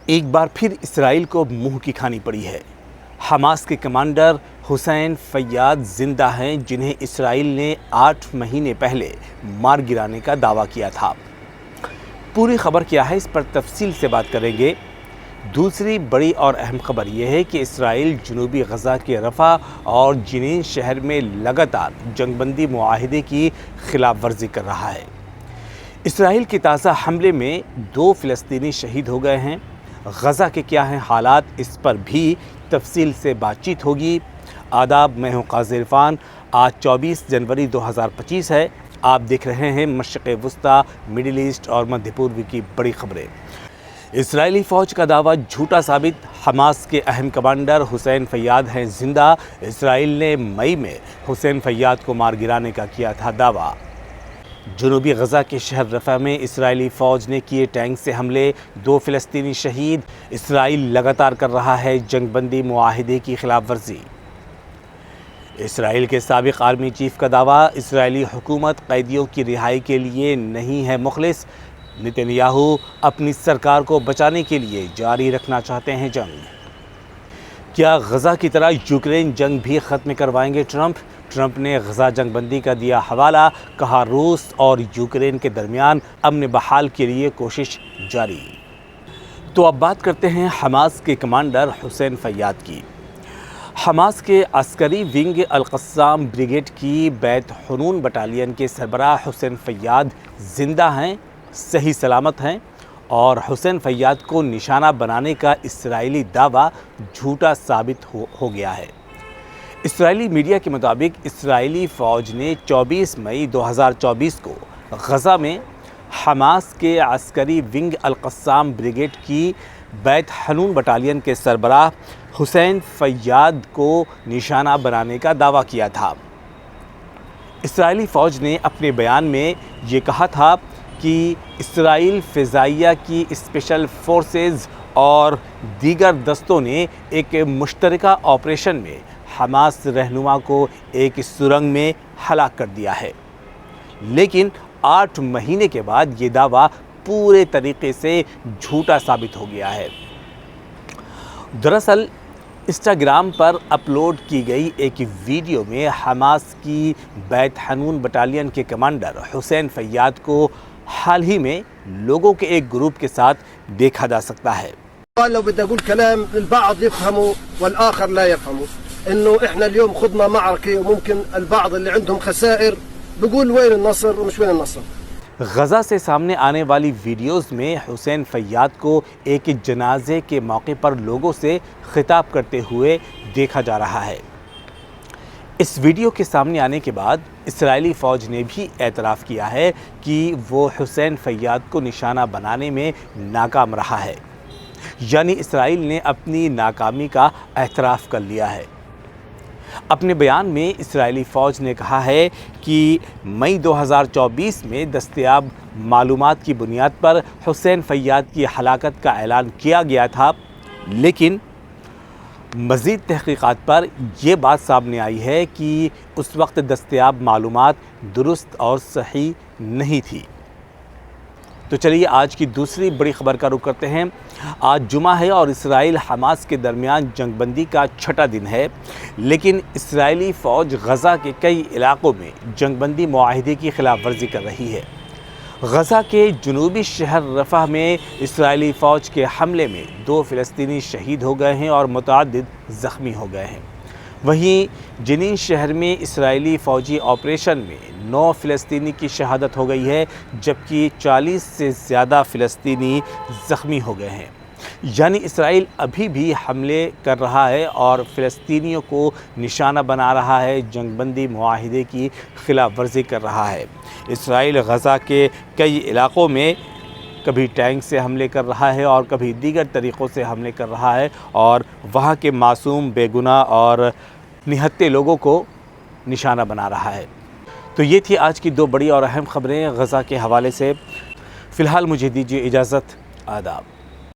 ایک بار پھر اسرائیل کو منہ کی کھانی پڑی ہے۔ حماس کے کمانڈر حسین فیاد زندہ ہیں، جنہیں اسرائیل نے 8 مہینے پہلے مار گرانے کا دعویٰ کیا تھا۔ پوری خبر کیا ہے، اس پر تفصیل سے بات کریں گے۔ دوسری بڑی اور اہم خبر یہ ہے کہ اسرائیل جنوبی غزہ کے رفح اور جنین شہر میں لگاتار جنگ بندی معاہدے کی خلاف ورزی کر رہا ہے۔ اسرائیل کے تازہ حملے میں 2 فلسطینی شہید ہو گئے ہیں۔ غزہ کے کیا ہیں حالات، اس پر بھی تفصیل سے بات چیت ہوگی۔ آداب، میں ہوں قاضی عرفان۔ آج 24 جنوری 2025 ہے۔ آپ دیکھ رہے ہیں مشرق وسطیٰ، مڈل ایسٹ اور مدھیہ پورب کی بڑی خبریں۔ اسرائیلی فوج کا دعویٰ جھوٹا ثابت، حماس کے اہم کمانڈر حسین فیاد ہیں زندہ۔ اسرائیل نے مئی میں حسین فیاد کو مار گرانے کا کیا تھا دعویٰ۔ جنوبی غزہ کے شہر رفح میں اسرائیلی فوج نے کیے ٹینک سے حملے، 2 فلسطینی شہید۔ اسرائیل لگاتار کر رہا ہے جنگ بندی معاہدے کی خلاف ورزی۔ اسرائیل کے سابق آرمی چیف کا دعویٰ، اسرائیلی حکومت قیدیوں کی رہائی کے لیے نہیں ہے مخلص۔ نتن یاہو اپنی سرکار کو بچانے کے لیے جاری رکھنا چاہتے ہیں جنگ۔ کیا غزہ کی طرح یوکرین جنگ بھی ختم کروائیں گے ٹرمپ؟ ٹرمپ نے غزہ جنگ بندی کا دیا حوالہ، کہا روس اور یوکرین کے درمیان امن بحال کے لیے کوشش جاری۔ تو اب بات کرتے ہیں حماس کے کمانڈر حسین فیاد کی۔ حماس کے عسکری ونگ القسام بریگیڈ کی بیت حنون بٹالین کے سربراہ حسین فیاد زندہ ہیں، صحیح سلامت ہیں، اور حسین فیاد کو نشانہ بنانے کا اسرائیلی دعویٰ جھوٹا ثابت ہو گیا ہے۔ اسرائیلی میڈیا کے مطابق اسرائیلی فوج نے 24 مئی 2024 کو غزہ میں حماس کے عسکری ونگ القسام بریگیڈ کی بیت حنون بٹالین کے سربراہ حسین فیاد کو نشانہ بنانے کا دعویٰ کیا تھا۔ اسرائیلی فوج نے اپنے بیان میں یہ کہا تھا کہ اسرائیل فضائیہ کی اسپیشل فورسز اور دیگر دستوں نے ایک مشترکہ آپریشن میں حماس رہنما کو ایک سرنگ میں ہلاک کر دیا ہے، لیکن 8 مہینے کے بعد یہ دعویٰ پورے طریقے سے جھوٹا ثابت ہو گیا ہے۔ دراصل انسٹاگرام پر اپلوڈ کی گئی ایک ویڈیو میں حماس کی بیت حنون بٹالین کے کمانڈر حسین فیاد کو حال ہی میں لوگوں کے ایک گروپ کے ساتھ دیکھا جا سکتا ہے۔ لو بدي اقول كلام البعض يفهمه والاخر لا يفهمه، انه احنا اليوم خضنا معركه وممكن البعض اللي عندهم خسائر بيقول وين النصر ومش وين النصر۔ غزہ سے سامنے آنے والی ویڈیوز میں حسین فیاد کو ایک جنازے کے موقع پر لوگوں سے خطاب کرتے ہوئے دیکھا جا رہا ہے۔ اس ویڈیو کے سامنے آنے کے بعد اسرائیلی فوج نے بھی اعتراف کیا ہے کہ وہ حسین فیاد کو نشانہ بنانے میں ناکام رہا ہے، یعنی اسرائیل نے اپنی ناکامی کا اعتراف کر لیا ہے۔ اپنے بیان میں اسرائیلی فوج نے کہا ہے کہ مئی 2024 میں دستیاب معلومات کی بنیاد پر حسین فیاد کی ہلاکت کا اعلان کیا گیا تھا، لیکن مزید تحقیقات پر یہ بات سامنے آئی ہے کہ اس وقت دستیاب معلومات درست اور صحیح نہیں تھی۔ تو چلیے آج کی دوسری بڑی خبر کا رخ کرتے ہیں۔ آج جمعہ ہے اور اسرائیل حماس کے درمیان جنگ بندی کا 6واں دن ہے، لیکن اسرائیلی فوج غزہ کے کئی علاقوں میں جنگ بندی معاہدے کی خلاف ورزی کر رہی ہے۔ غزہ کے جنوبی شہر رفح میں اسرائیلی فوج کے حملے میں 2 فلسطینی شہید ہو گئے ہیں اور متعدد زخمی ہو گئے ہیں۔ وہیں جنین شہر میں اسرائیلی فوجی آپریشن میں 9 فلسطینی کی شہادت ہو گئی ہے، جبکہ 40 سے زیادہ فلسطینی زخمی ہو گئے ہیں۔ یعنی اسرائیل ابھی بھی حملے کر رہا ہے اور فلسطینیوں کو نشانہ بنا رہا ہے، جنگ بندی معاہدے کی خلاف ورزی کر رہا ہے۔ اسرائیل غزہ کے کئی علاقوں میں کبھی ٹینک سے حملے کر رہا ہے اور کبھی دیگر طریقوں سے حملے کر رہا ہے، اور وہاں کے معصوم، بے گناہ اور نہتے لوگوں کو نشانہ بنا رہا ہے۔ تو یہ تھی آج کی 2 بڑی اور اہم خبریں غزہ کے حوالے سے۔ فی الحال مجھے دیجیے اجازت، آداب۔